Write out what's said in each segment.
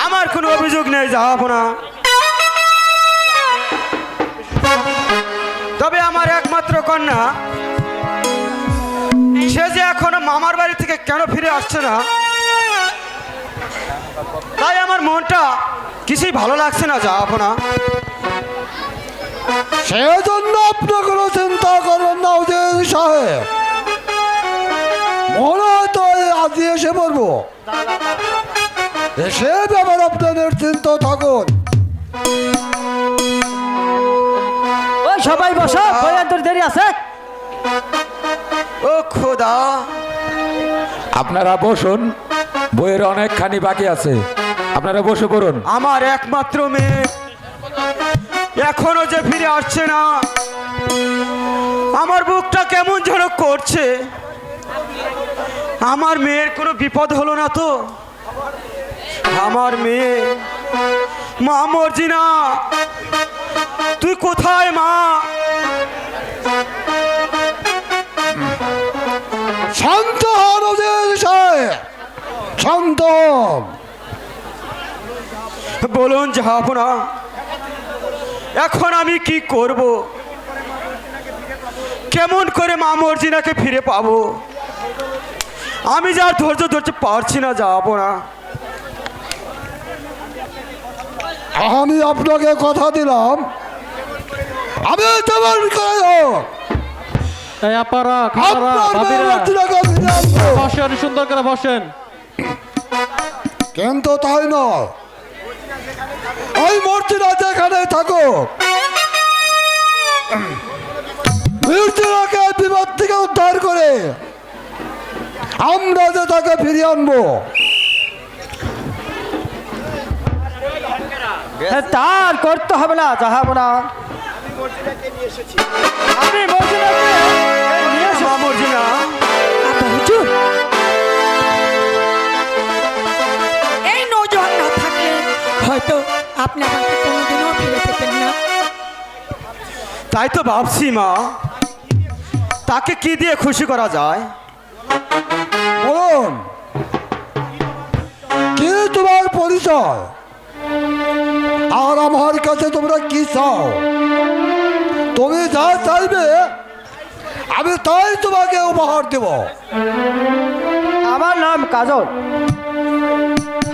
আমার কোনো অভিযোগ নেই জাহাপনা। তবে আমার একমাত্র কন্যা সে যে এখনো মামার বাড়ি থেকে কেন ফিরে আসছে না, তাই আমার মনটা কিছুই ভালো লাগছে না জাহাপনা। সেজন্য আপনি কোনো চিন্তা করবেন না উজির সাহেব, মনে হয় তো আজ এসে পড়বো, সে ব্যাপার আপনি নিশ্চিন্ত থাকুন। ওই সবাই বসো, বইয়ের তোর দেরি আছে। ও খোদা, আপনারা বসুন, বইয়ের অনেকখানি বাকি আছে, আপনারা বসে পড়ুন। আমার একমাত্র মেয়ে এখনো যে ফিরে আসছে না, আমার বুকটা কেমন যেন করছে। আমার মেয়ের কোনো বিপদ হলো না তো? আমার মেয়ে, মা মর্জিনা, তুই কোথায় মা? শান্ত হন উজির সাহেব, শান্ত হন। বলুন জাহাপনা, এখন আমি কি করব? কেমন করে মা মর্জিনাকে ফিরে পাবো? আমি যা ধৈর্য ধরতে পারছি না জাহাপনা। আমি আপনাকে কথা দিলাম, আমি তেমন করে হোক এই আপারা খাবারা আপনার মেয়ে ভাবিরা মর্জিনাকে ফিরে আনবো। বসেন, সুন্দর করে বসেন। কিন্তু তাই নয়, ওই মূর্তিরা যেখানে থাকুক, মূর্তিরাকে বিপদ থেকে উদ্ধার করে আমরা যে তাকে ফিরিয়ে আনবো। তার করতে হবে না জাহাপনা। আপনি মর্জিনাকে নিয়ে এসো। মা মর্জিনা, আব্বা হুজুর, এই নৌজোয়ান না থাকলে হয়তো আপনি আমাকে কোনোদিনও ফিরে পেতেন না। তাই তো ভাবছি মা, তাকে কি দিয়ে খুশি করা যায়? বলুন, কি তোমার পরিচয় আর আমার কাছে তোমরা কি চাও? তুমি যা চাইবে আমি তাই তোমাকে উপহার দেব। আমার নাম কাজল,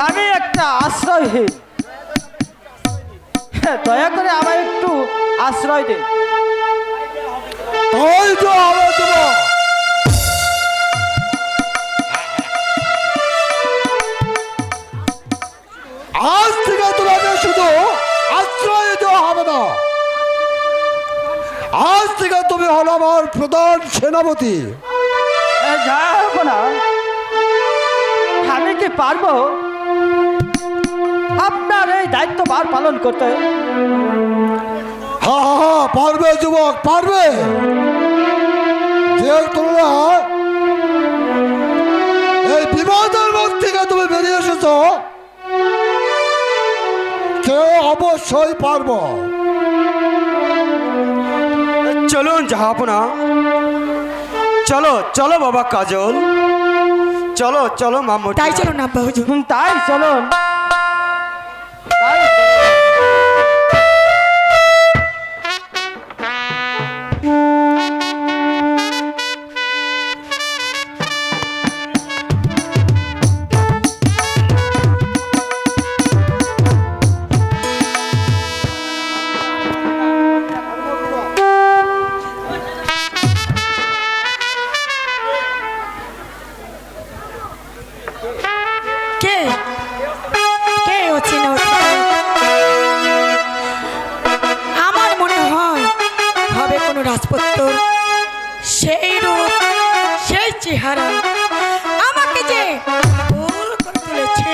আমি একটা আশ্রয়হীন। দয়া করে আমায় একটু আশ্রয় দিন। তাই তো আমি দেব। আজ থেকে তোমাকে শুধু আশ্রয় দেওয়া হবে না, আজ থেকে তুমি হলো আমার প্রধান সেনাপতি। জাহাপনা, আমি কি পারবো আপনার এই দায়িত্বভার পালন করতে? হা হা হা, পারবে যুবক, পারবে। যে তোমরা এই বিপদের মুখ থেকে তুমি বেরিয়ে এসেছ, কেউ অবশ্যই পারবো। চলুন জাহাপনা, চলো চলো বাবা কাজল, চলো চলো মা মর্জিনা। তাই চলুন আব্বা হুজুর। তাই চলুন, তাই কে কে অচেনা অচেনা? আমার মনে হয় হবে কোনো রাজপুত্র, সেই রূপ সেই চেহারা আমাকে যে পাগল করে তুলেছে।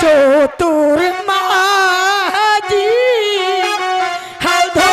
চতুর মাঝি হাল ধো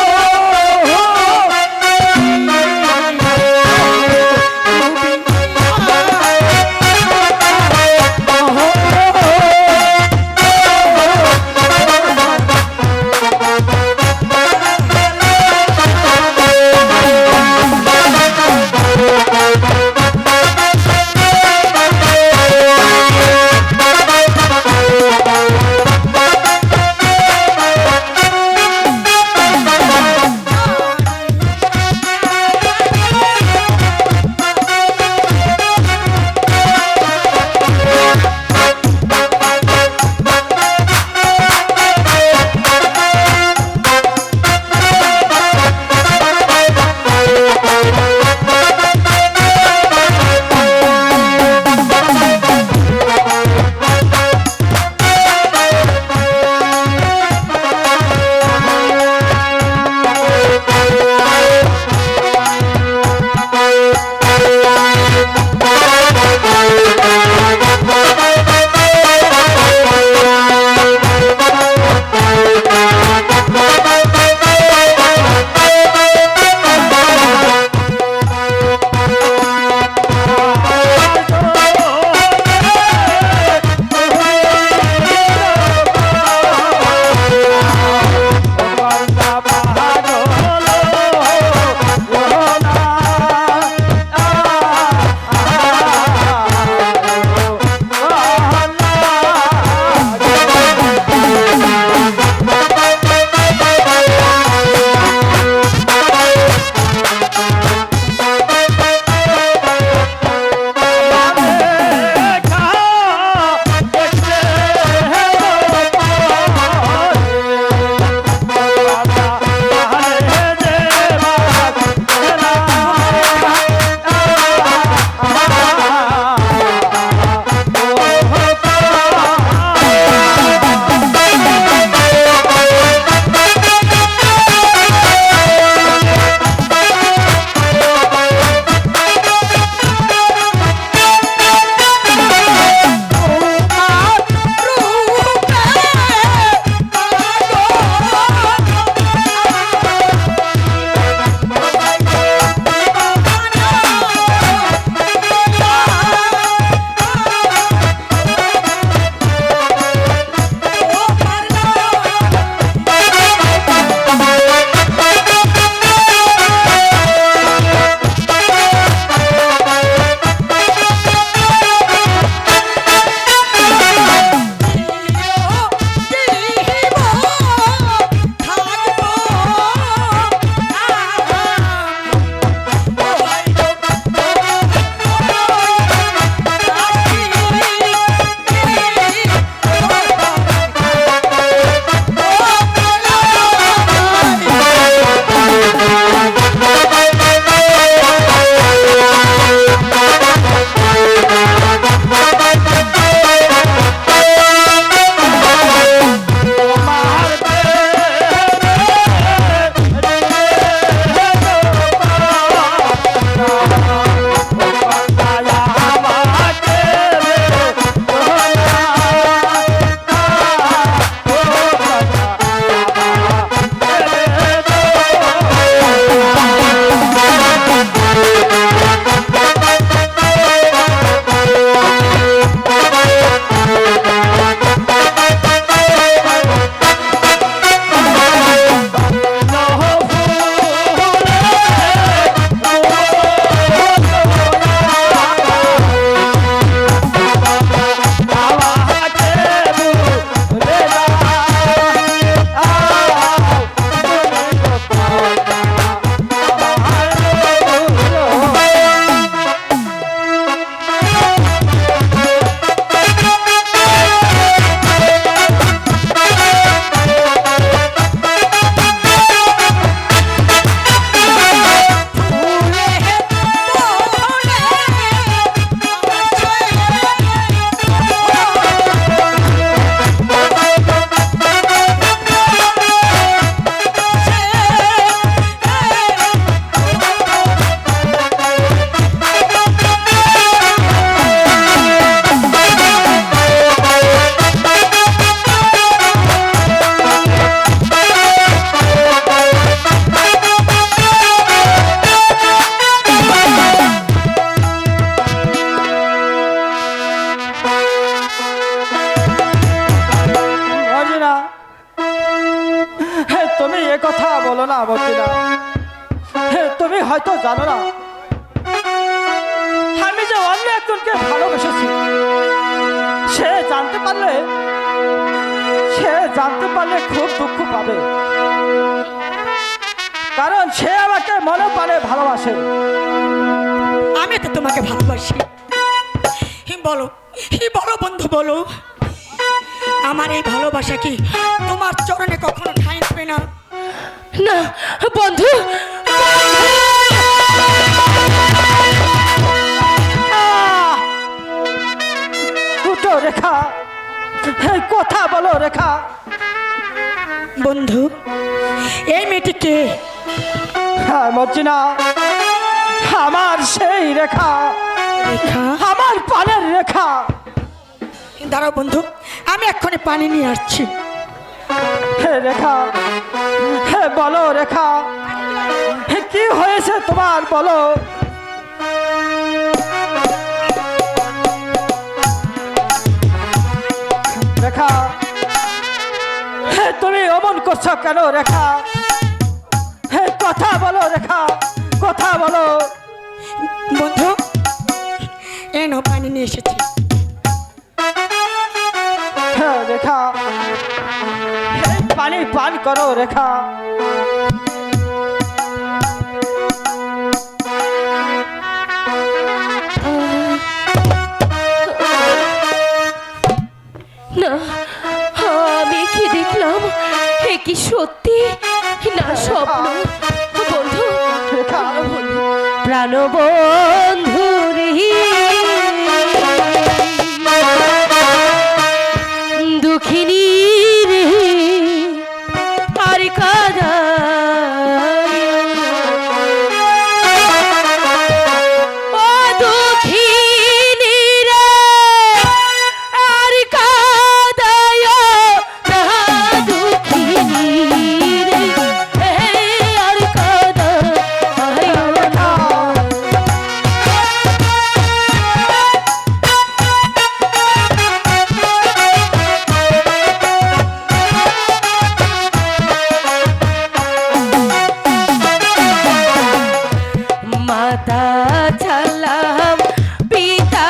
এ কথা বলো না মর্জিনা। তুমি হয়তো জানো না আমি যে অন্য একজনকে ভালোবেসেছি। সে জানতে পারলে খুব দুঃখ পাবে, কারণ সে আমাকে মনে প্রাণে ভালোবাসে। আমি তো তোমাকে ভালোবাসি। বলো বলো বন্ধু, বলো আমার এই ভালোবাসা কি তোমার চরণে কখনো ঠাঁই নেবে না? না বন্ধু, দুটো রেখা, কথা বলো রেখা। বন্ধু, এই মেয়েটি কে? হ্যাঁ মর্জিনা, আমার সেই রেখা, রেখা? আমার প্রাণের রেখা। দাঁড়াও বন্ধু, আমি এক্ষুনি পানি নিয়ে আসছি। হে রেখা, হে বলো রেখা, কি হয়েছে তোমার বলো। রেখা, হে তুমি অমন করছো কেন রেখা? হে কথা বলো রেখা, কথা বলো। বন্ধু, এ নাও পানি নিয়ে এসেছি। হ্যাঁ রেখা, হে পানি পান করো রেখা। না আমি কি দেখলাম, এ কি সত্যি না স্বপ্ন? বন্ধু, রেখা, প্রাণবন্ধু রে, দুঃখিনী রে, আর কাদা ও দুঃখিনী রে, আর কাদায় না দুঃখিনী রে, আর কাদায় না। মাতা ছাড়লাম পিতা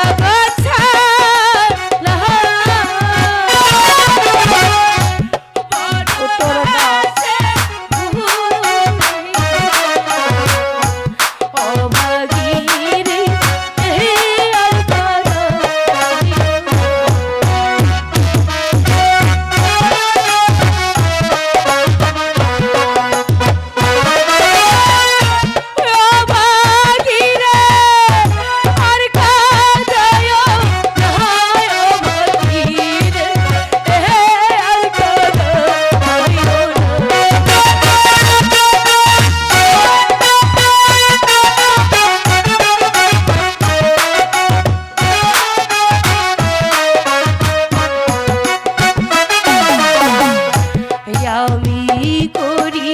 আমি করি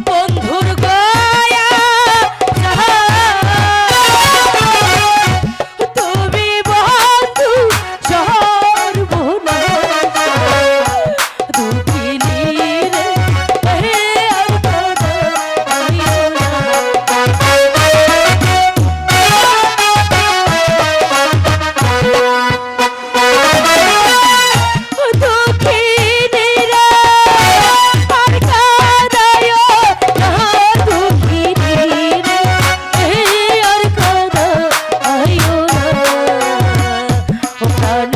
বন্ধুর গয়া, তুমি বন্ধু সর্বনাশ, দুঃখিনী রে, আর কাদাইও না। দুঃখিনী রে, আর কাদাইও না, দুঃখিনী রে, আর কাদাইও না। ও প্রাণ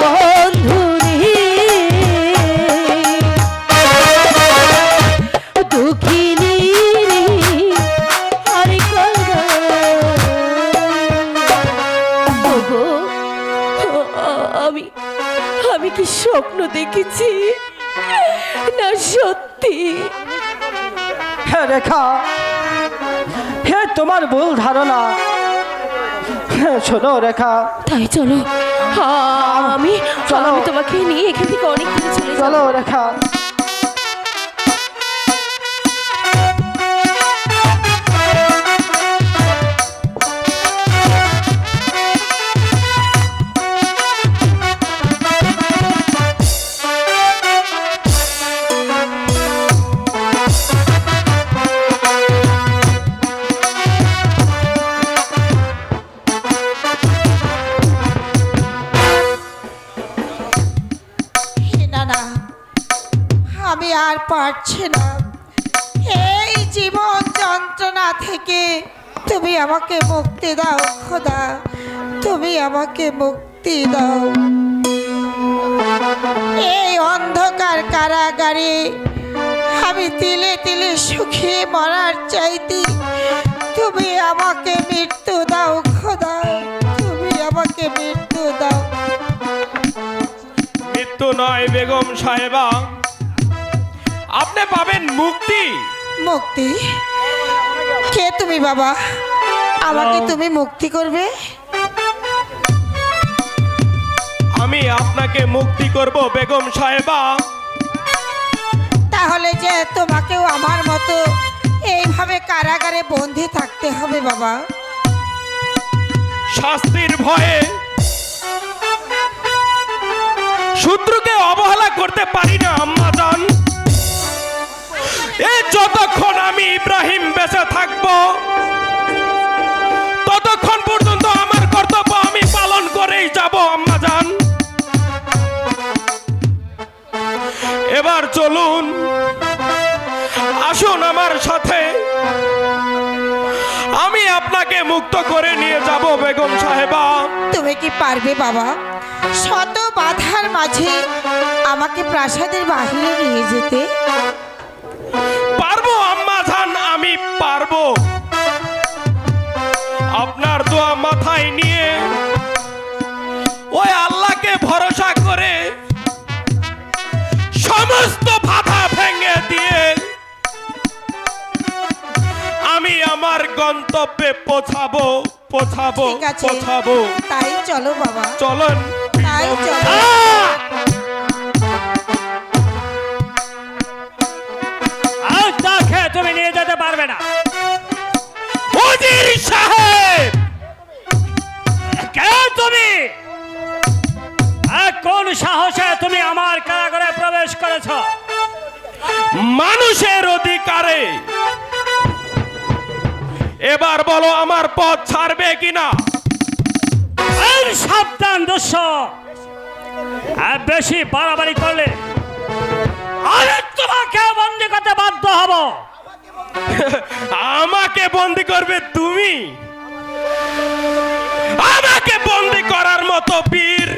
বন্ধু রে, দুঃখিনী রে, আর ওগো, আমি আমি কি স্বপ্ন দেখেছি না সত্যি? হে রেখা, হে তোমার ভুল ধারণা। শোনো রেখা, তাই চলো, আমি চলো। আমি তোমাকে নিয়ে এখান থেকে অনেক দূরে চলে যাবো। চলো রেখা। আমি আর পারছি না। এই জীবন যন্ত্রণা থেকে তুমি আমাকে মুক্তি দাও খোদা, তুমি আমাকে মুক্তি দাও। এই অন্ধকার কারাগারে আমি তিলে তিলে শুকিয়ে মরার চাইতে তুমি আমাকে মৃত্যু দাও খোদা, তুমি আমাকে মৃত্যু দাও। মৃত্যু নয় বেগম সাহেবা, আপনি পাবেন মুক্তি। মুক্তি? কে তুমি বাবা? আমাকে তুমি মুক্তি করবে? আমি আপনাকে মুক্তি করব বেগম সাহেবা। তাহলে যে তোমাকেও আমার মতো এইভাবে কারাগারে বন্দি থাকতে হবে বাবা? শাস্তির ভয়ে শত্রুকে অবহেলা করতে পারি না আম্মা জান। এই যতক্ষণ আমি ইব্রাহিম বেঁচে থাকবো ততক্ষণ পর্যন্ত আমার কর্তব্য আমি পালন করেই যাব আম্মা জান। এবার চলুন, আসুন আমার সাথে, আমি আপনাকে মুক্ত করে নিয়ে যাব বেগম সাহেবা। তুমি কি পারবে বাবা শত বাধার মাঝে আমাকে প্রাসাদের বাহিরে নিয়ে যেতে? পারবো আম্মা জান, আমি পারবো। আপনার দোয়া মাথায় নিয়ে ওই আল্লাহকে ভরসা করে সমস্ত বাধা ভেঙে দিয়ে আমি আমার গন্তব্যে পৌঁছাবো পৌঁছাবো ঠিক আছে, পৌঁছাবো। তাই চলো বাবা, চলুন। তাই চলো। আজ না খেয়ে তুমি নিয়ে যেতে পারবে না। উজির সাহেব, কে তুমি? কোন সাহসে তুমি আমার কারাগারে প্রবেশ করেছ? মানুষের অধিকারে এবার বলো আমার পথ ছাড়বে কিনা? সাবধান দস্য, বেশি বাড়াবাড়ি করলে আমি তোমাকে বন্দি করতে বাধ্য হব। আমাকে বন্দি করবে তুমি? আমাকে বন্দি করার মতো বীর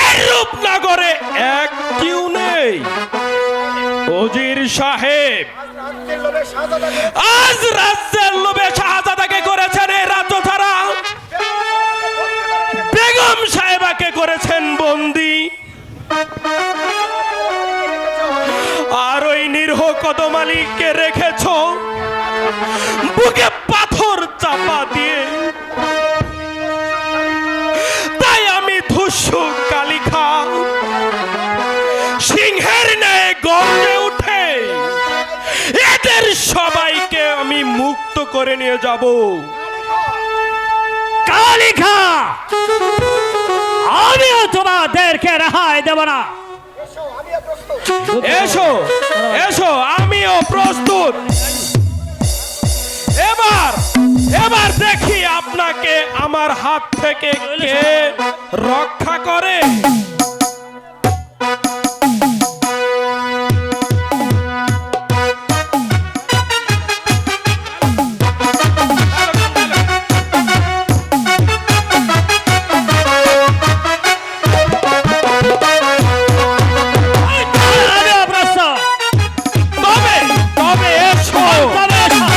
এই রূপনগরে এক কেউ নেই। উজির সাহেব, আজ রাজ্যের লোভে শাহজাদাকে করেছেন এই রাজ্য ছাড়া, বেগম সাহেবাকে করেছেন বন্দি, আর ওই নিরীহ কদম আলীকে রেখেছ বুকে পাথর চাপা দিয়ে। তাই আমি ধূসু কালিখা সিংহের ন্যায় গর্জে উঠে এদের সবাইকে আমি মুক্ত করে নিয়ে যাব। কালিখা, আমিও তোমাদেরকে রেহাই দেব না। এসো এসো, আমিও প্রস্তুত। এবার এবার দেখি আপনাকে আমার হাত থেকে কে রক্ষা করে। আমিও প্রস্তুত। তবে তবে এসো। তবে এসো।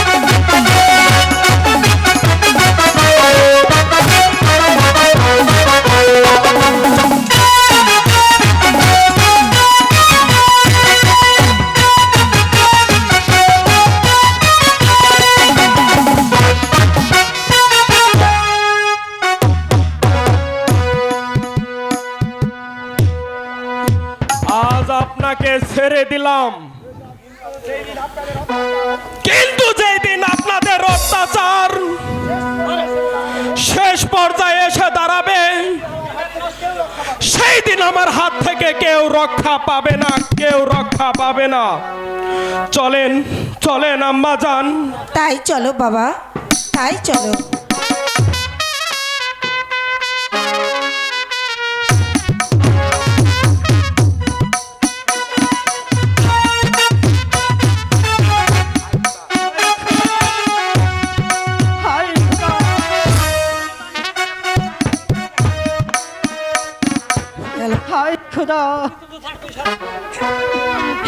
আজ আপনাকে ছেড়ে দিলাম, কিন্তু যেই দিন আপনাদের অত্যাচার শেষ পর্যায়ে এসে দাঁড়াবে, সেই দিন আমার হাত থেকে কেউ রক্ষা পাবে না, কেউ রক্ষা পাবে না। চলেন চলেন আম্মা যান। তাই চলো বাবা, তাই চলো। খোদা,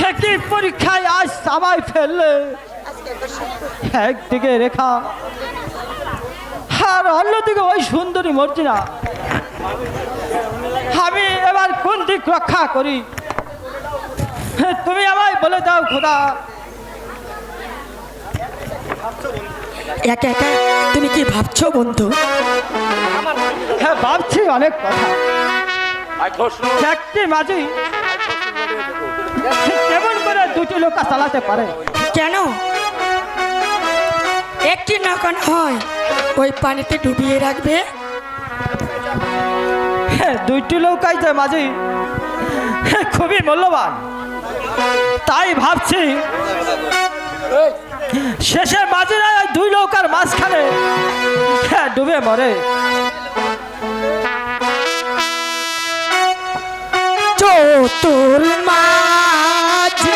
একটি পরীক্ষায় আজ আমায় ফেললে, একদিকে রেখা আর অন্যদিকে ওই সুন্দরী মর্জিনা। আমি এবার কোন দিক রক্ষা করি তুমি আমায় বলে দাও খোদা। একা একা তুমি কি ভাবছো বন্ধু? হ্যাঁ, ভাবছি অনেক কথা। একটি মাঝি কেমন করে দুটি নৌকা চালাতে পারে? কেন একটি নৌকা হয় ওই পানিতে ডুবিয়ে রাখবে? হ্যাঁ, দুইটি নৌকাই যে মাঝি খুবই মূল্যবান, তাই ভাবছি শেষে মাঝিরা ওই দুই নৌকার মাঝখানে ডুবে মরে। চতুর মাঝি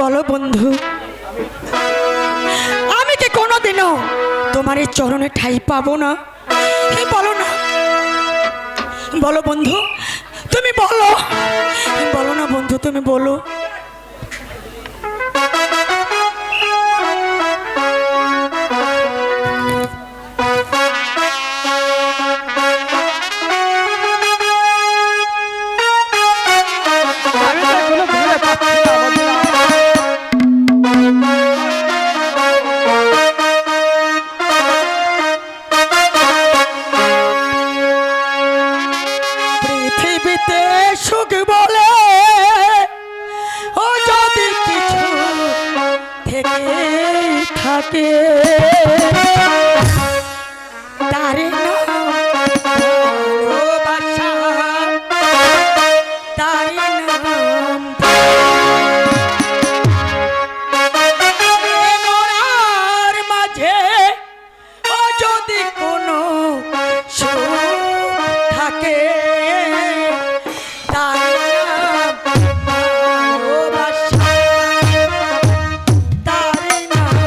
বলো বন্ধু, আমি কি কোনোদিনও তোমার এই চরণে ঠাঁই পাবো না? বলো না, বলো বন্ধু, তুমি বলো, বলো না বন্ধু, তুমি বলো। আমি তো এখনো ভুলে পাচ্ছি না বন্ধুরা। পৃথিবীতে সুখ বলে ও যদি কিছু থেকে থাকে, তার নাম ভালোবাসা, তার নাম মরার মাঝে ও যদি কোনো সুখ থাকে, তার নাম ভালোবাসা, তার নাম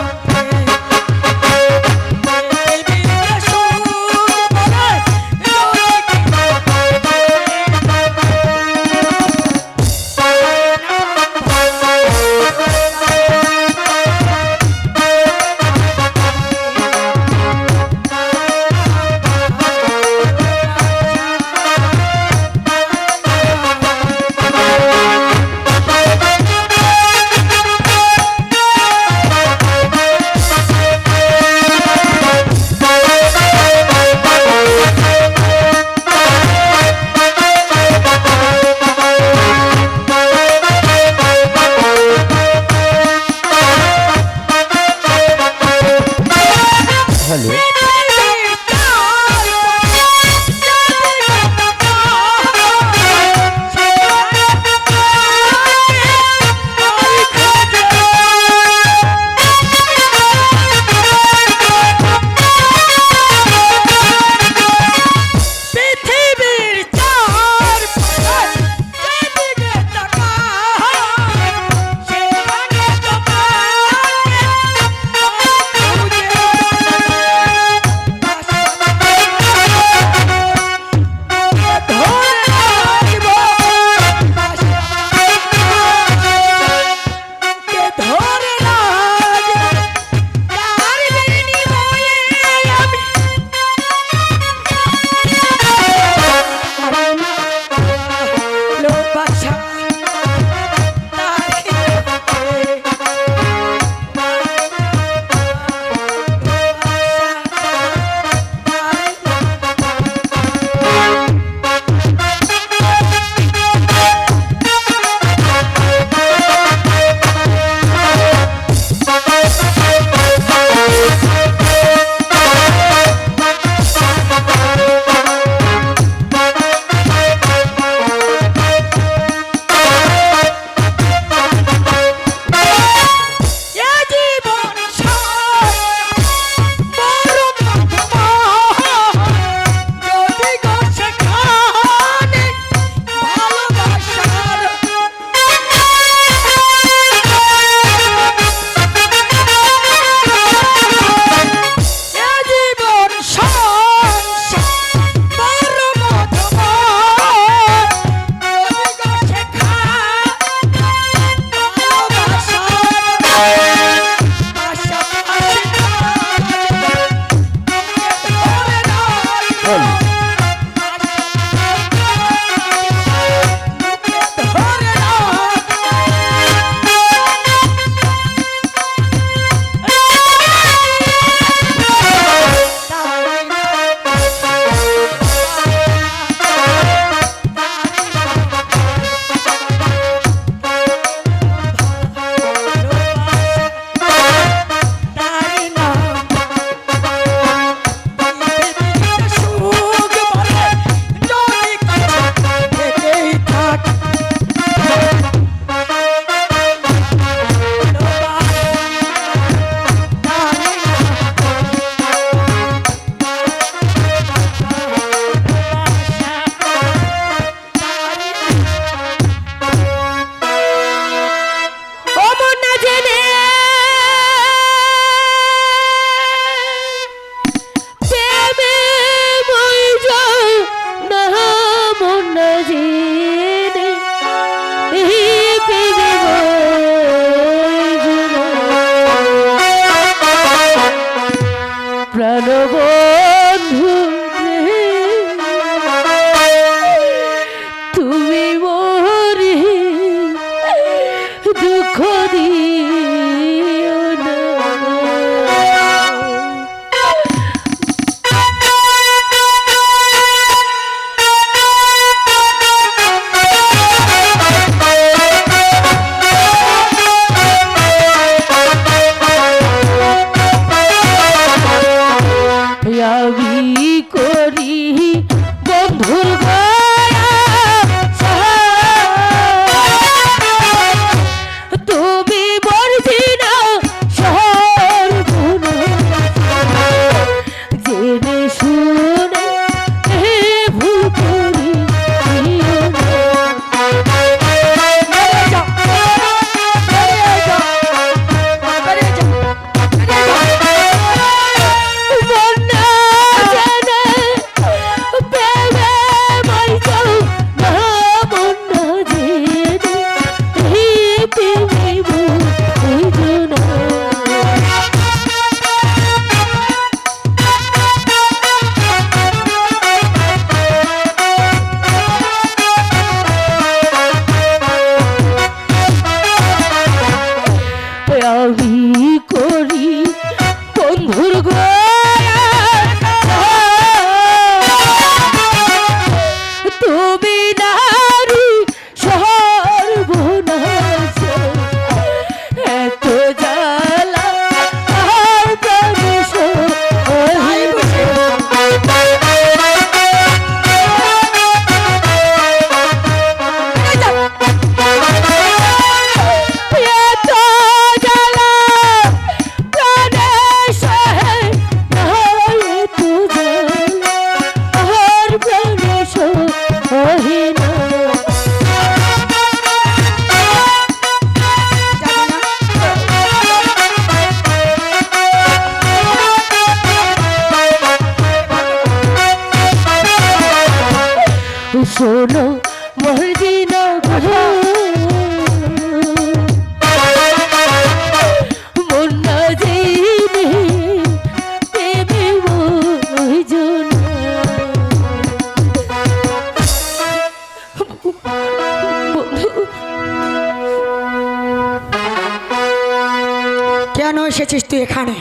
কেন এসেছিস তুই এখানে?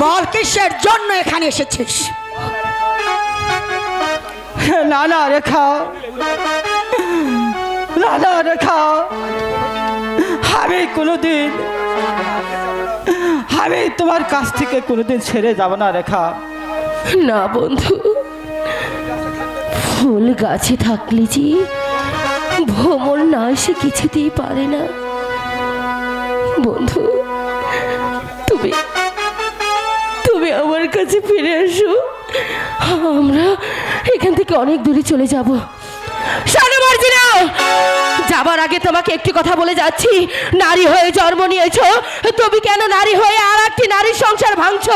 বল কিসের জন্য এখানে এসেছিস? না না রেখা, না না রেখা, আমি তোমার কাছ থেকে কোনোদিন ছেড়ে যাব না রেখা। না বন্ধু, ফুল গাছে থাকলে যে ভ্রমণ না এসে কিছুতেই পারে না। বন্ধু, তুমি তুমি আমার কাছে ফিরে আসো, আমরা এখান থেকে অনেক দূরে চলে যাব। শোনো মার্জিনা, যাবার আগে তোমাকে একটি কথা বলে যাচ্ছি। নারী হয়ে জন্ম নিয়েছো, তুমি কেন নারী হয়ে আর একটি নারীর সংসার ভাঙছো?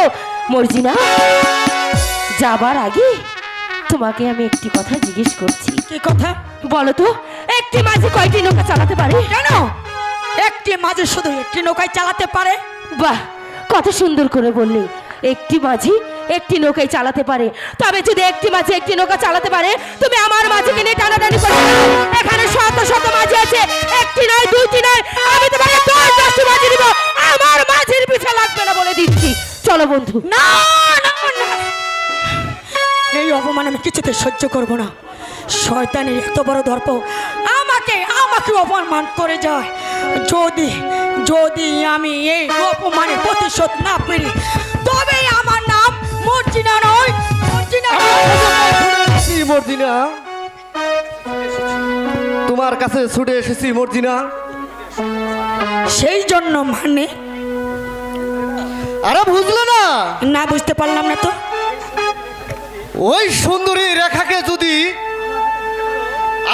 মর্জিনা, যাবার আগে তোমাকে আমি একটি কথা জিজ্ঞেস করছি। কি কথা? বলো তো, একটি মাঝি কয়টি নৌকা চালাতে পারে? কেন একটি মাঝি শুধু একটি নৌকায় চালাতে পারে? বাহ, কত সুন্দর করে বললে। একটি মাঝি একটি নৌকায় চালাতে পারে। তবে যদি একটি মাঝি একটি নৌকা চালাতে পারে, তুমি আমার মাঝিকে নিয়ে টানাটানি করো না। এখানে শত শত মাঝি আছে, একটি নয় দুইটি নয়, আমি তোমাকে 10-10টি মাঝি দিব। আমার মাঝির পিছে লাগবে না বলে দিচ্ছি। চলো বন্ধু। না না না, এই অপমান আমি কিছুতে সহ্য করব না। শয়তানের এত বড় দর্প আমাকে আমাকে অপমান করে যায়। যদি যদি আমি এই অপমানে প্রতিশোধ না পেরি, তবে আমার নাম মর্জিনা নয়, মর্জিনা নয়। মর্জিনা, তোমার কাছে ছুটে এসেছি মর্জিনা। সেই জন্য মানে? আরে বুঝলো না? না বুঝতে পারলাম না তো। ওই সুন্দরী রেখাকে যদি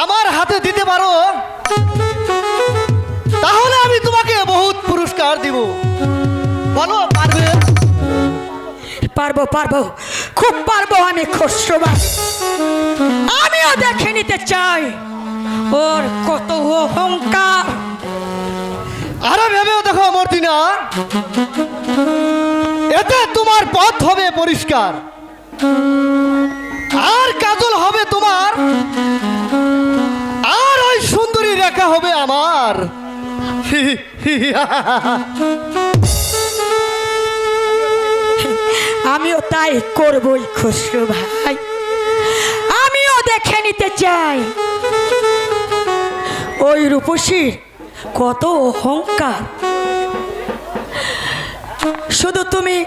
আমার হাতে দিতে পারো, তাহলে আমি তোমাকে বহুত পুরস্কার দিব। বলো পারবে? পারবো পারবো, খুব পারবো আমি খসরুবা। আমিও দেখে নিতে চাই ওর কত অহংকার। আরে ভেবেও দেখো মর্জিনা, এতে তোমার পথ হবে পরিষ্কার, আর কাজল হবে তোমার, আর ওই সুন্দরী রেখা হবে আমার। আমিও তাই করবই খসরু ভাই, আমিও দেখে নিতে চাই ওই রূপসীর কত অহংকার। শুধু তুমি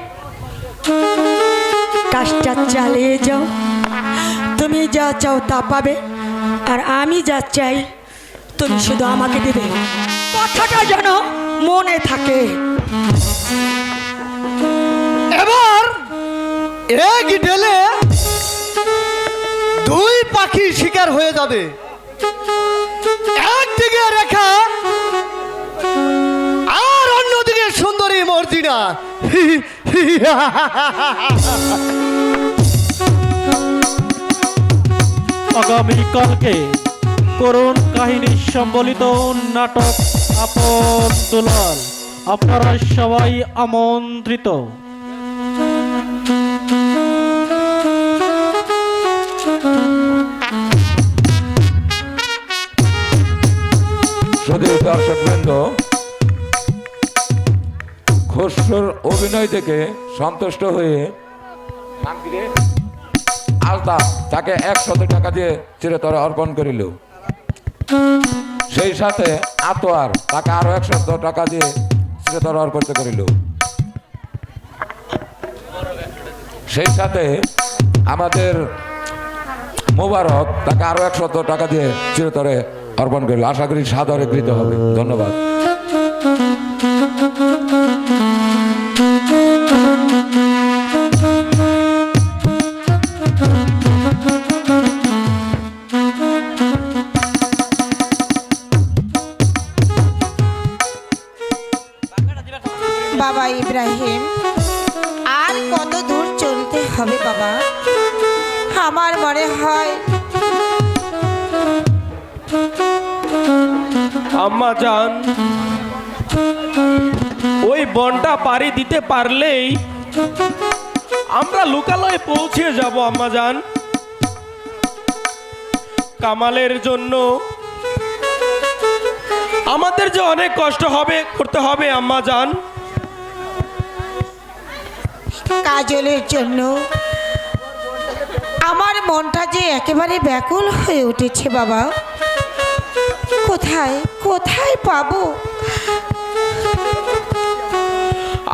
কাজটা চালিয়ে যাও, তুমি যা চাও তা পাবে, আর আমি যা চাই তুমি শুধু আমাকে দেবে। কথাটা যেন মনে থাকে। এবার এক ঢেলে দুই পাখি শিকার হয়ে যাবে। একদিকে রেখা আর অন্যদিকে সুন্দরী মর্জিনা। আগামীকালকে করুণ কাহিনী সম্বলিত নাটক আপন দুলাল, আপনারা সবাই আমন্ত্রিত। শুধু দর্শকবৃন্দ, খসরুর অভিনয় দেখে সন্তুষ্ট হয়ে আলতাফ তাকে 100 টাকা দিয়ে চিরতর অর্পণ করিল। সেই সাথে আতোয়ার তাকে আরো 100 টাকা দিয়ে চিরতর অর্পণ করিল। সেই সাথে আমাদের মোবারক তাকে আরো 100 টাকা দিয়ে চিরতরে অর্পণ করিল। আশা করি সাদরে গৃহীত হবে। ধন্যবাদ। বাবা ইব্রাহিম, আর কত দূর চলতে হবে বাবা? আমার মনে হয় আম্মা জান, ওই বনটা পাড়ি দিতে পারলেই আমরা লোকালয়ে পৌঁছে যাব আম্মা জান। কামালের জন্য আমাদের যে অনেক কষ্ট হবে করতে হবে আম্মা জান। কাজলের জন্য আমার মনটা যে একেবারে ব্যাকুল হয়ে উঠেছে বাবা। কোথায় কোথায় পাবো?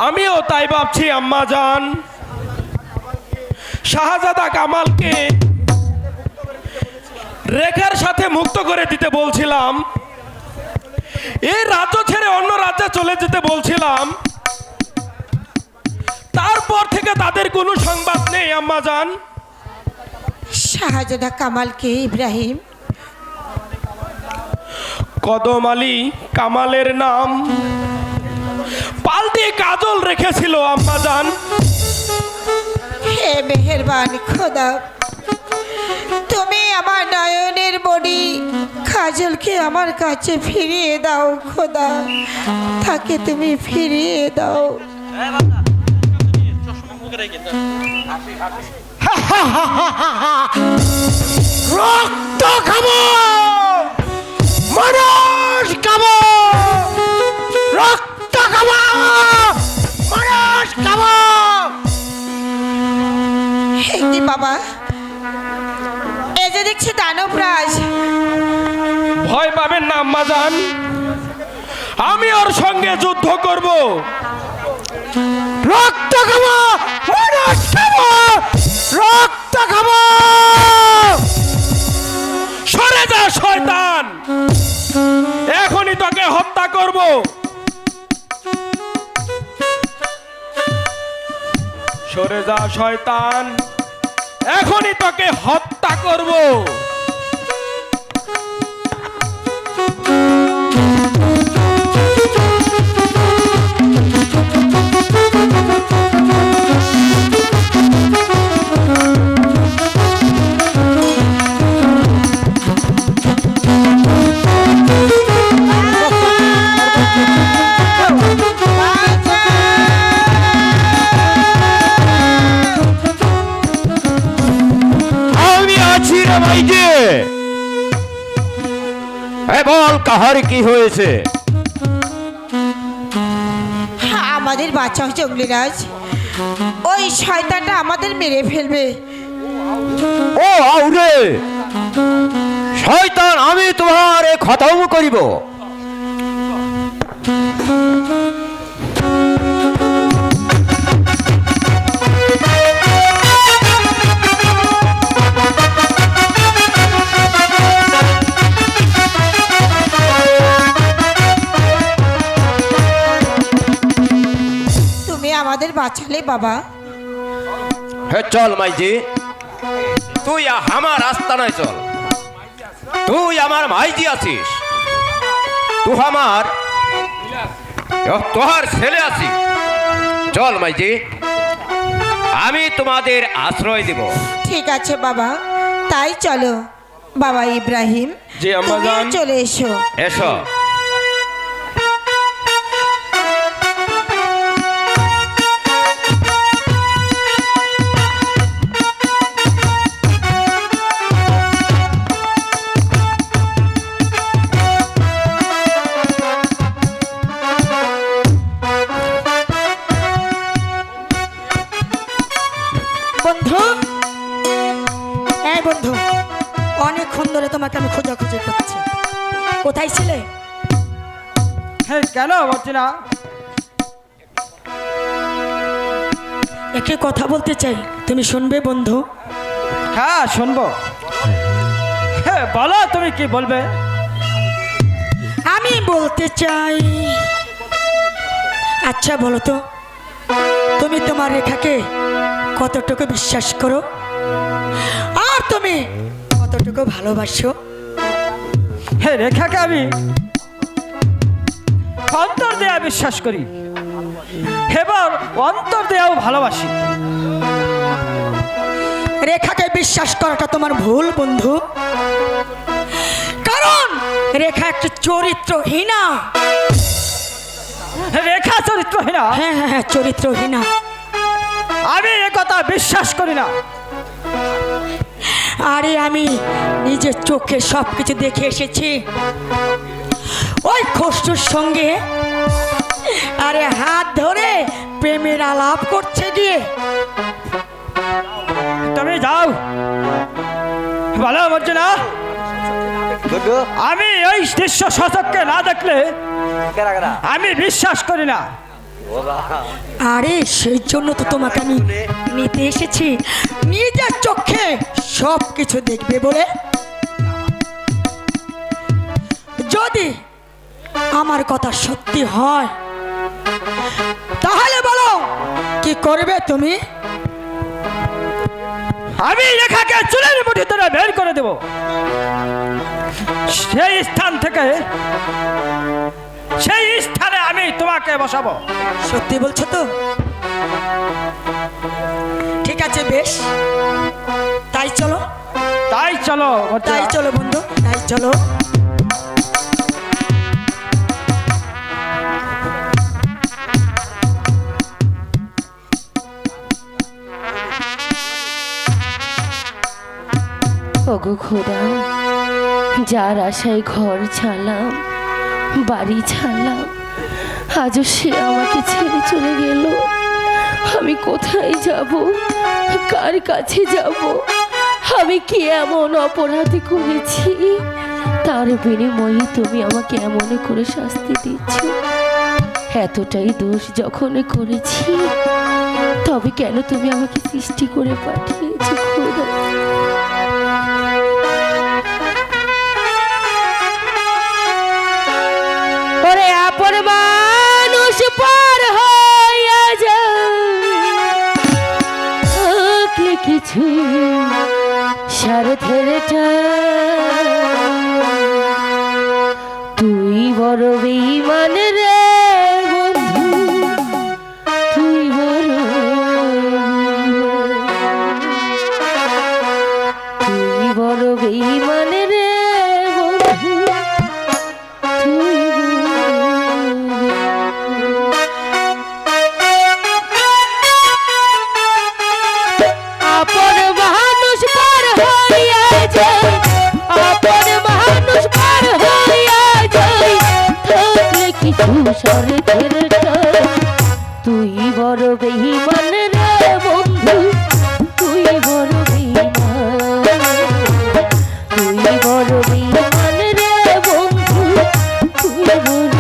আমিও তাই ভাবছি আম্মা জান। শাহজাদা কামালকে রেখার সাথে মুক্ত করে দিতে বলছিলাম, এই রাজ্য ছেড়ে অন্য রাজ্যে চলে যেতে বলছিলাম। তারপর থেকে তাদের কোনো সংবাদ নেই আম্মা জান। শাহজাদা কামালকে ইব্রাহিম? কদম আলী কামালের নাম পাল্টে কাজল রেখেছিল আম্মা জান। হে মেহেরবান খোদা, তুমি আমার নয়নের মণি কাজলকে আমার কাছে ফিরিয়ে দাও খোদা, তাকে তুমি ফিরিয়ে দাও। রক্ত খাবো, মানুষ খাবো, রক্ত খাবো, মানুষ খাবো। হে কি বাবা, এ যে দেখছি দানবরাজ। ভয় পাবেন না আম্মা জান, আমি ওর সঙ্গে যুদ্ধ করব। রক্ত খাবো, মানুষ খাবো, রক্ত খাবো। সরে যা শয়তান, এখনই তোকে হত্যা করব। সরে যা শয়তান, এখনই তোকে হত্যা করব। বল কাহার কি হয়েছে? আমাদের বাঁচাও জঙ্গলিরাজ, ওই শয়তানটা আমাদের মেরে ফেলবে। ও আউরে শয়তান, আমি তোমার খতম করিব। আমাদের বাঁচালে বাবা। হে চল মাইজি, তুই আমার রাস্তা নাই চল। তুই আমার মাইজি আছিস, তুই আমার তোহার ছেলে আছিস। চল মাইজি, আমি তোমাদের আশ্রয় দিব। ঠিক আছে বাবা, তাই চলো। বাবা ইব্রাহিম, জি আম্মা জান, চলে এসো। এসো। বন্ধু, এই বন্ধু, অনেকক্ষণ ধরে তোমাকে আমি খোঁজাখুঁজি করছি, কোথায় ছিলে? হ্যাঁ, কেন বলছি না? একটি কথা বলতে চাই, তুমি শুনবে বন্ধু? হ্যাঁ শুনবো। হ্যাঁ বলো, তুমি কি বলবে? আমি বলতে চাই, আচ্ছা বলো তো, তুমি তোমার রেখাকে কতটুকু বিশ্বাস করো আর তুমি কতটুকু ভালোবাসো? হ্যাঁ, রেখাকে আমি অন্তর দেয়া বিশ্বাস করি, এবার অন্তর দেয়াও ভালোবাসি। রেখাকে বিশ্বাস করাটা তোমার ভুল বন্ধু, কারণ রেখা একটা চরিত্রহীনা। রেখা চরিত্রহীনা? হ্যাঁ হ্যাঁ হ্যাঁ, চরিত্রহীনা। আমি এ কথা বিশ্বাস করি না। আরে আমি নিজের চোখে সবকিছু দেখে এসেছি। ওই খসরুর সঙ্গে আরে হাত ধরে প্রেমের আলাপ করছে গিয়ে। তুমি যাও, বলো মর্জিনা। আমি ওই দৃশ্য সচককে না দেখলে আমি বিশ্বাস করি না। আরে সেই জন্য তো তোমাকে আমি নিতে এসেছি, নিজের চোখে সব কিছু দেখবে বলে। যদি আমার কথা সত্যি হয় তাহলে বলো কি করবে তুমি? আমি রেখাকে চুলের মুঠি ধরে বের করে দেব, সেই স্থান থেকে সেই স্থানে আমি তোমাকে বসাবো। সত্যি বলছো তো? ঠিক আছে, বেশ, তাই চলো। তাই চলো মর্জিনা। তাই চলো বন্ধু, তাই চলো। ওগো খোদা, যার আশায় ঘর ছাড়লাম, বাড়ি ছাড়লাম, আজও সে আমাকে ছেড়ে চলে গেল। আমি কোথায় যাব, কার কাছে যাব? আমি কি এমন অপরাধী করেছি তার বিনিময়ে তুমি আমাকে এমন করে শাস্তি দিচ্ছ? এতটাই দোষ যখন করেছি, তবে কেন তুমি আমাকে সৃষ্টি করে পাঠিয়েছো খোদা? ওরে আপন মানুষ পার হইয়া যাকলে কিছু স্বার্থের তুই বড় বেঈমান রে বন্ধু, তুই বড় তুই বড় বেঈমান রে বন্ধু, তুই আপন মানুষ পার হইয়া যায়, আপন মানুষ পার হইয়া যায়, থাকলে কিছু স্বার্থের তুই বড় বেঈমান রে বন্ধু, তুই বড় বেঈমান, তুই বড় বেঈমান রে বন্ধু, তুই বড়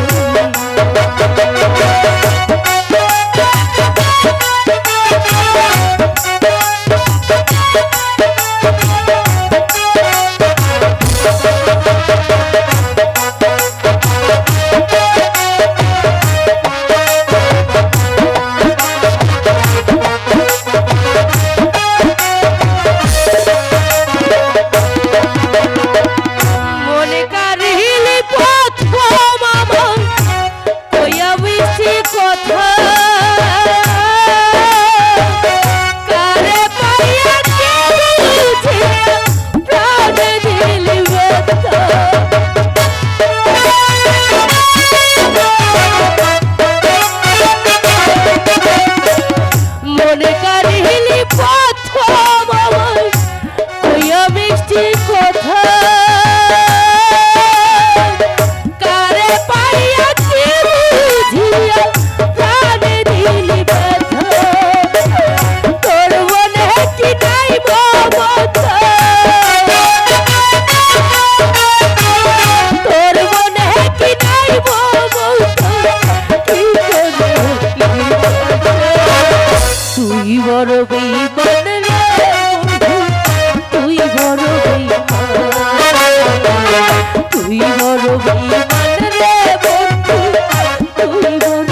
মনে কারিলি পথ মামা কইয়া মিছি কথা, কারে পাইয়া কে বুঝিয়া প্রাণে দিলি ব্যথা। মনে কারিলি পথ মামা কইয়া মিষ্টি কথা, কারে পাইয়া কি বুঝিয়া প্রাণে দিলি ব্যথা। তোর মনে কি নাই মমতা, তোর মনে কি নাই মমতা, কি করে তুই বড় বেঈমান রে বন্ধু, তুই বড় বেঈমান, তুই বড় বেঈমান রে বন্ধু, তুই বড়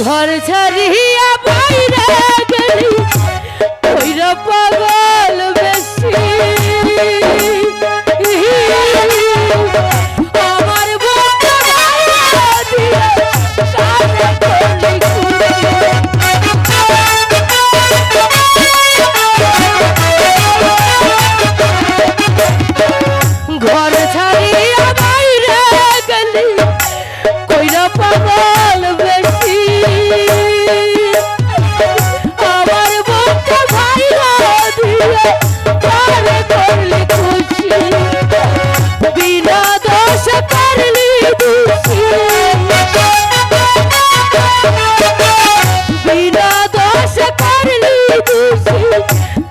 ঘর ছাড়িয়া বাইরে গেলি, কইরা পাগল বেশ করলি খুশি বিনা দোষ করলি দোষী বিনা দোষ করলি দোষী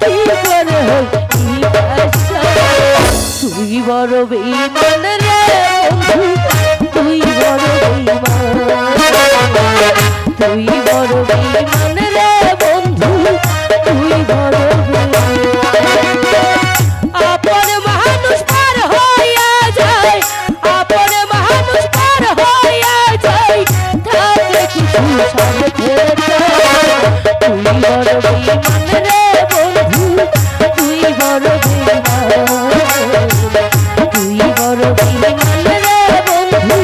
কি করে হই ভাষা তুই বড় বেঈমান রে বন্ধু তুই বড় বেঈমান তুই বড় বেঈমান রে বন্ধু তুই বড় বেঈমান আপন মানুষ পার হইয়া যায় আপন মানুষ পার হইয়া যায় থাকলে কিছু সাথে তুই বড় বেঈমান রে বন্ধু তুই বড় বেঈমান তুই বড় বেঈমান রে বন্ধু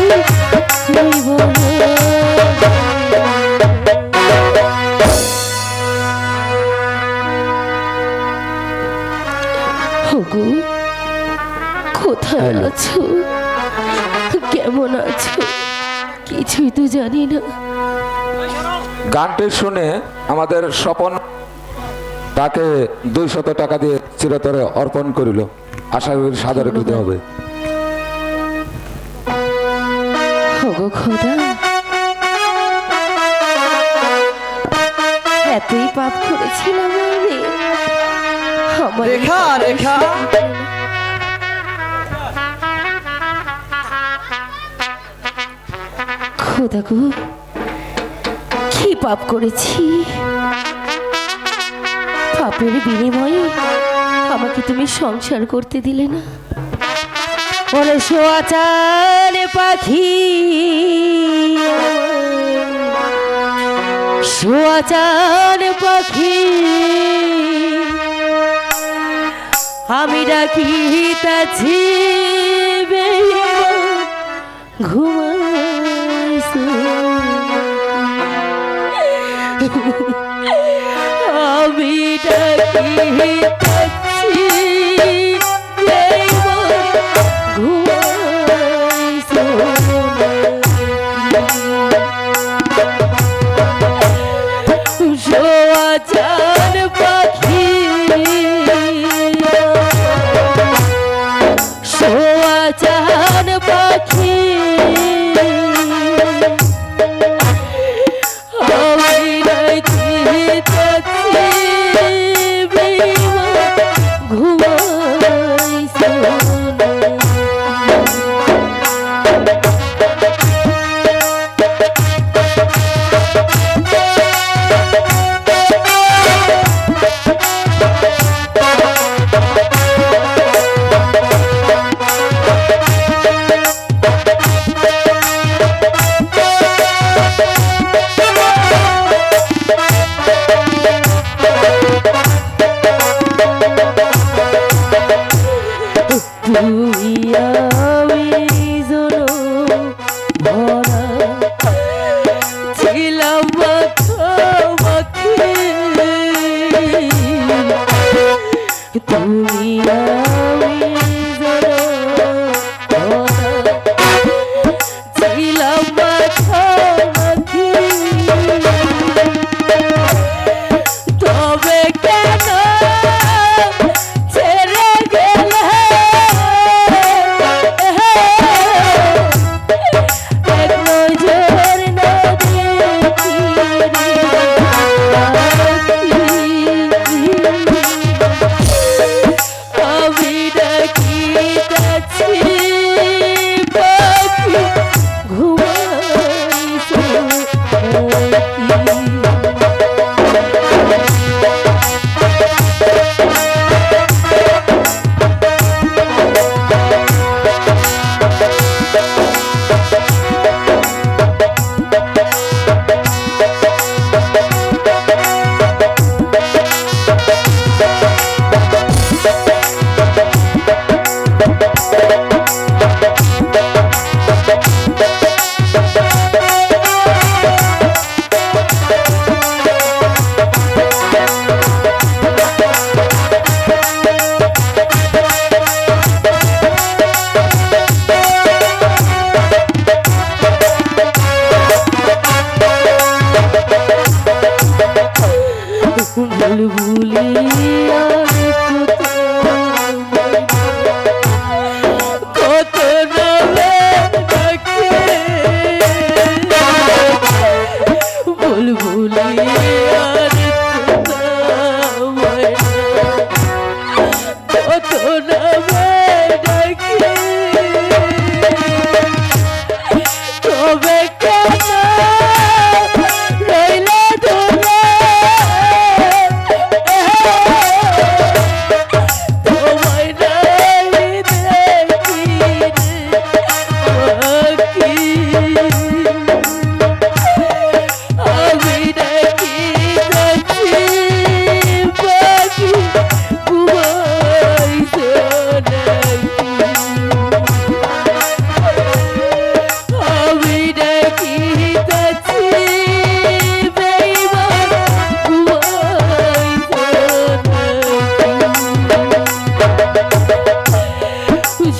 তুই বড় হগু কোথায় আছো কেমন আছো কিছুই তো জানি না গানটি শুনে আমাদের স্বপন তাকে 200 টাকা দিয়ে চিরতরে অর্পণ করিল। আশা করি সাদরে কৃত হবে। হগো খোদা এতই পাপ করেছিলাম আমি আমার রেখা রেখা খোদা গো কি পাপ করেছি পাপের বিনিময়ে আমাকে তুমি সংসার করতে দিলে না ওরে সোয়াচার পাখি সোয়াচার পাখি আমি ডাকিতাছি ঘুমাইছো আমি ডাকিতাছি ঘুমাইছো সোয়াচার পাখি সোয়াচার পাখি আমি ডাকিতাছি ঘুমাইছো তুই আমি জনম ভরা ছিলাম মাখামাখি তুমি আমি জনম ভরা ছিলাম মাখামাখি তবে কেন ছেড়ে গেলে এক নজর না দেখি আমি ডাকিতাছি পাখি ঘুমাইছো বুলবুলি আর কত নামে ডাকে বুলবুলি আর তোমায় কত নামে ডাকে তবে কেন রইলে দূরে তোমায় নাই দেখি বাকি আমি নাকি যাচ্ছি বাকি ঘুমাইছো নাকি আমি নাকি যাচ্ছি বেঈমান ঘুমাইছো নাকি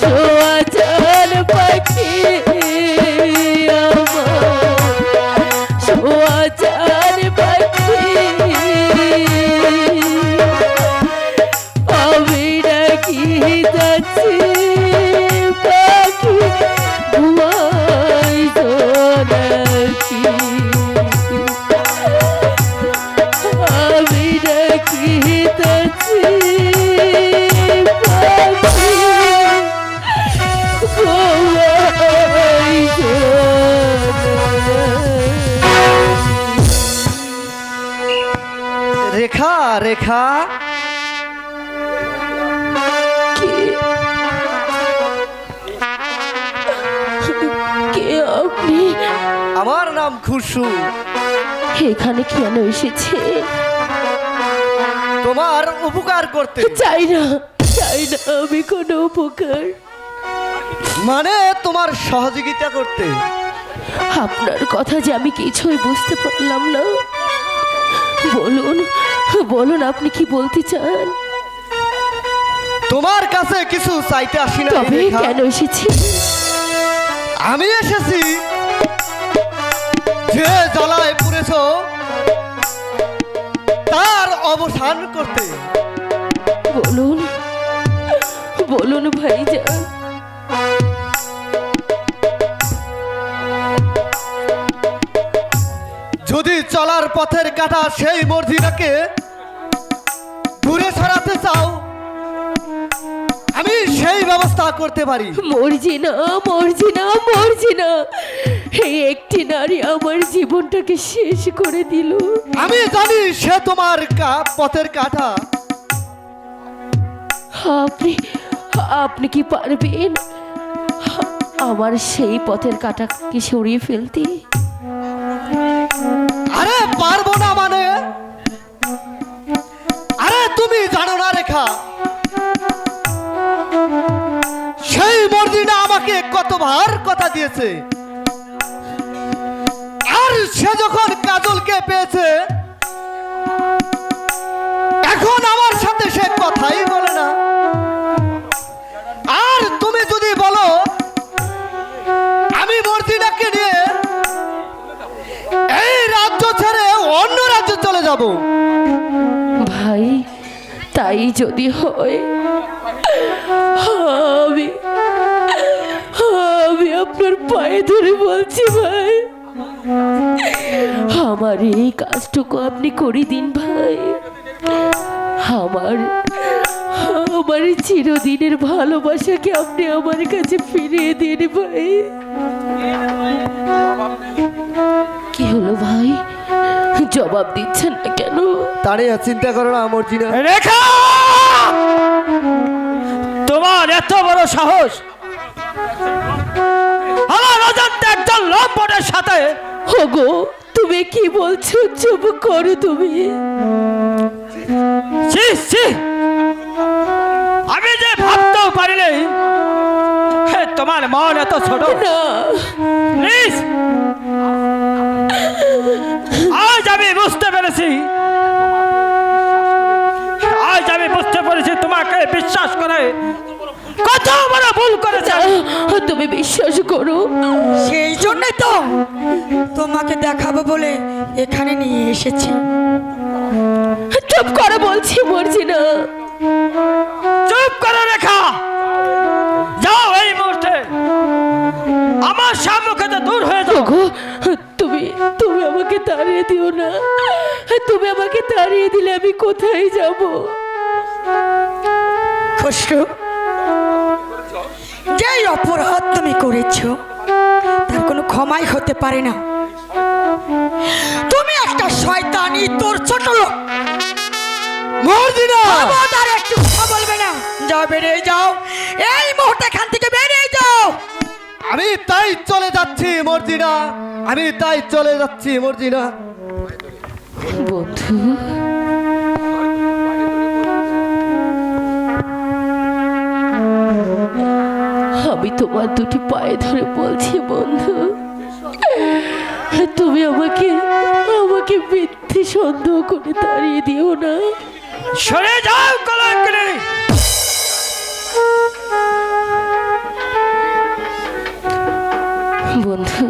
শোয়া চান পাখি আমার শোয়া চান পাখি আমি নাকি যাচ্ছি পাখি ঘুমাইছো নাকি আমি নাকি যাচ্ছি পাখি ঘুমাইছো রেখা রেখা কে আপনি আমার নাম খুশু। এখানে কেন এসেছে? তোমার উপকার করতে। চাই না আমি কোনো উপকার। মানে তোমার সহযোগিতা করতে। আপনার কথা যে আমি কিছুই বুঝতে পারলাম না। বলুন আপনি কি বলতে চান? তোমার কাছে কিছু চাইতে আসি না তবে রেখা। কেন এসেছি? আমি এসেছি যে জ্বালায় পুড়েছ তার অবসান করতে। বলুন ভাইজান। যদি চলার পথের কাটা সেই মর্জিনাকে দূরে সরাতে চাও আমি সেই ব্যবস্থা করতে পারি। মর্জিনা এই একটি নারী আমার জীবনটাকে শেষ করে দিল। আমি জানি সে তোমার পথের কাটা। আপনি কি পারবেন আমার সেই পথের কাটাকে সরিয়ে ফেলতে? আরে পারবো না মানে? আরে তুমি জানো না রেখা, সেই মর্জিনা আমাকে কতবার কথা দিয়েছে, আর সে যখন কাজলকে পেয়েছে এখন আমার সাথে সে কথাই বলে না। আর তুমি যদি বলো আমি মর্জিনাকে নিয়ে এই রাজ্য ছেড়ে অন্য রাজ্যে চলে যাব, ভাই তাই যদি হয় আমি আপনার পায়ে ধরে বলছি ভাই, আমার এই কাজটুকু আপনি করে দিন ভাই। আমার চিরদিনের ভালোবাসাকে আপনি আমার কাছে ফিরিয়ে দিন ভাই। কি হলো ভাই, জবাব দিচ্ছেন না কেন? তারে চিন্তা করো না মর্জিনা। রেখা, তোমার এত বড় সাহস আমার অজান্তে একজন লম্পটের সাথে। ওগো তুমি কি বলছো? চুপ করো তুমি। ছি ছি, আমি যে ভাবতেও পারিনি তোমার মন এত ছোট। না প্লিজ, আজ আমি বুঝতে পেরেছি তোমাকে বিশ্বাস করে কত বড় ভুল করেছে। তুমি বিশ্বাস করো, সেই জন্যই তো তোমাকে দেখাবো বলে এখানে নিয়ে এসেছি। চুপ করে বলছি মর্জিনা। চুপ করো রেখা, আমাকে তাড়িয়ে দিও না। তুমি আমাকে তাড়িয়ে দিলে আমি কোথায় যাব? খসরু, যেই অপরাধ তুমি করেছ তার কোনো ক্ষমাই হতে পারে না। তুমি একটা শয়তানি, তোর ছোট লোক। মর্জিনা, আর একটু কথা বলবে না। যাও, বেরিয়ে যাও, এই মুহূর্তে এখান থেকে বেরিয়ে যাও। আমি তাই চলে যাচ্ছি মর্জিনা, আমি তাই চলে যাচ্ছি মর্জিনা। বন্ধু, আমি তোমার দুটি পায়ে ধরে বলছি বন্ধু, তুমি আমাকে মিথ্যে সন্দেহ করে তাড়িয়ে দিও না। সরে যাও কলঙ্কিনী। বন্ধু,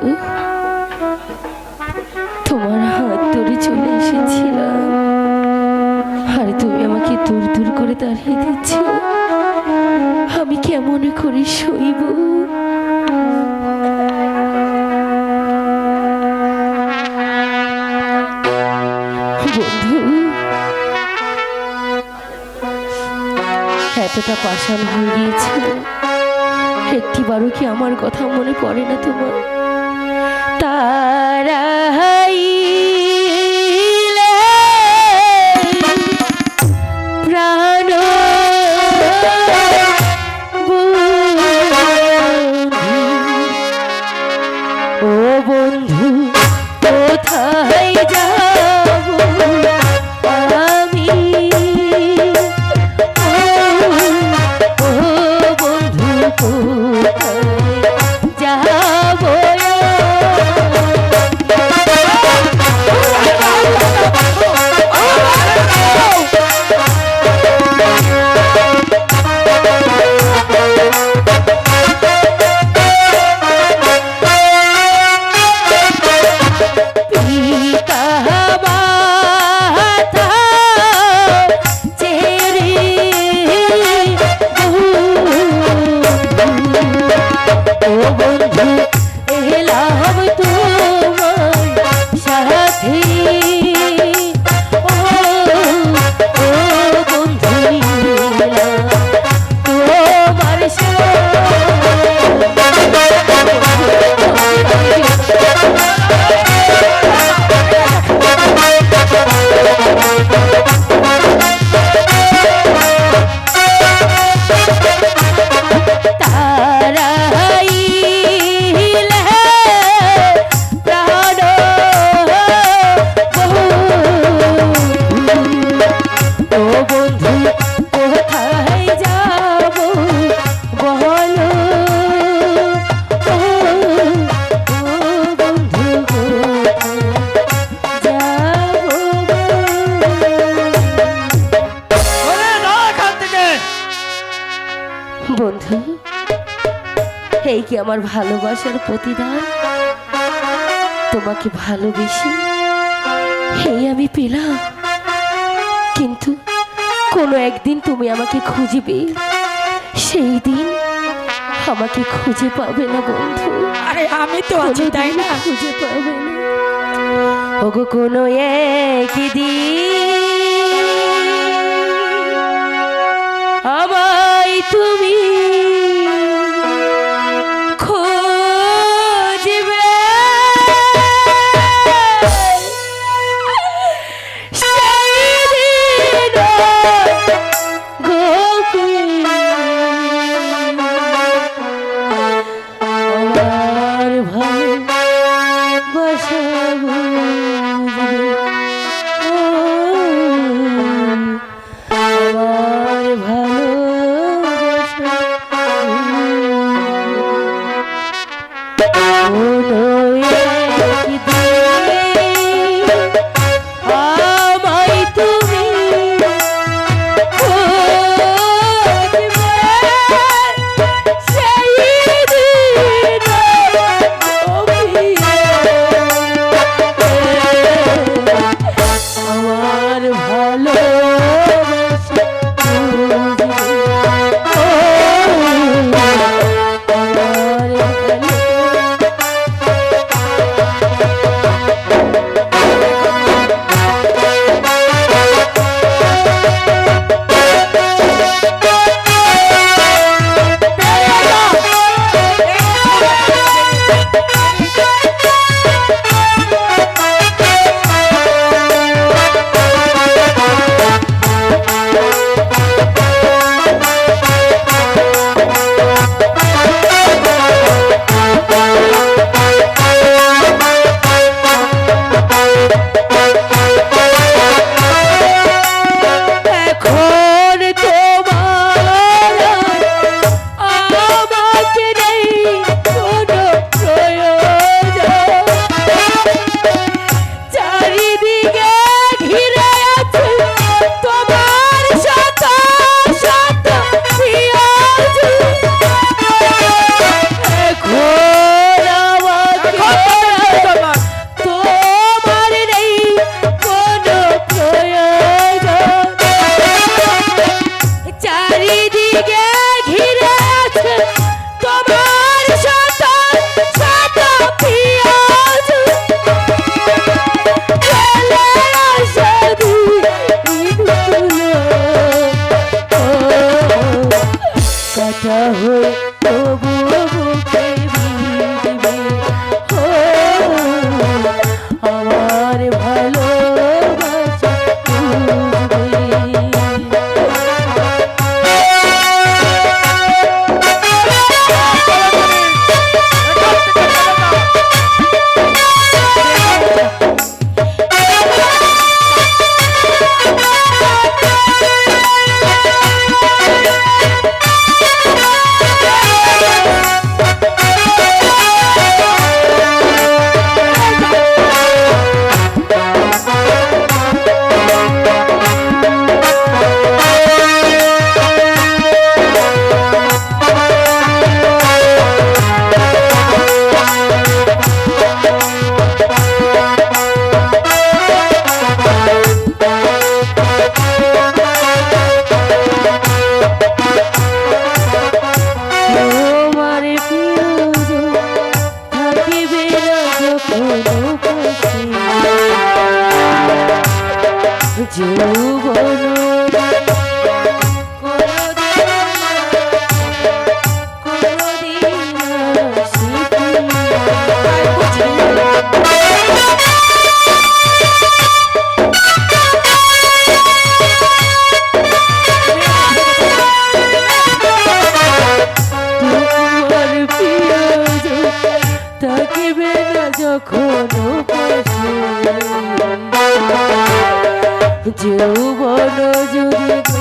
তোমার হাত ধরে চলে এসেছিলাম, আর তুমি আমাকে দূর দূর করে দাঁড়িয়ে দিচ্ছ। আমি কেমন করে সইব? বন্ধু, এতটা পাষাণ হয়ে গিয়েছে, একটিবারও কি আমার কথা মনে পড়ে না তোমার? তারাইলে প্রাণ ও বন্ধু, কোথায় যাব আমি? ও বন্ধু, কোথায় যাব? বন্ধু, এই কি আমার ভালোবাসার প্রতিদান? তোমাকে ভালোবেসে এই আমি পেলাম, কিন্তু কোনো একদিন তুমি আমাকে খুঁজবে, সেই দিন আমাকে খুঁজে পাবে না বন্ধু। আরে আমি তো আছি, তাই না? খুঁজে পাবে না। ওগো কোনো একদিন আমায় তুমি খুঁজবে, সেদিন গোকুল আমার ভালোবাসা বুঝবে, আমার ভালোবাসা কোনো একদিন আমায় তুমি আছে তোমার সন্তান শত পিয়াজ চলে আসে দিনগুলো কাটা হয়ে তবু বুকে ভিজবে আমার ভালোবাসা বুঝবে তোমার প্রিয়জন থাকিবে না যখন পাশে যৌবন তোমার প্রিয়জন থাকিবে না যখন পাশে যৌবন যদি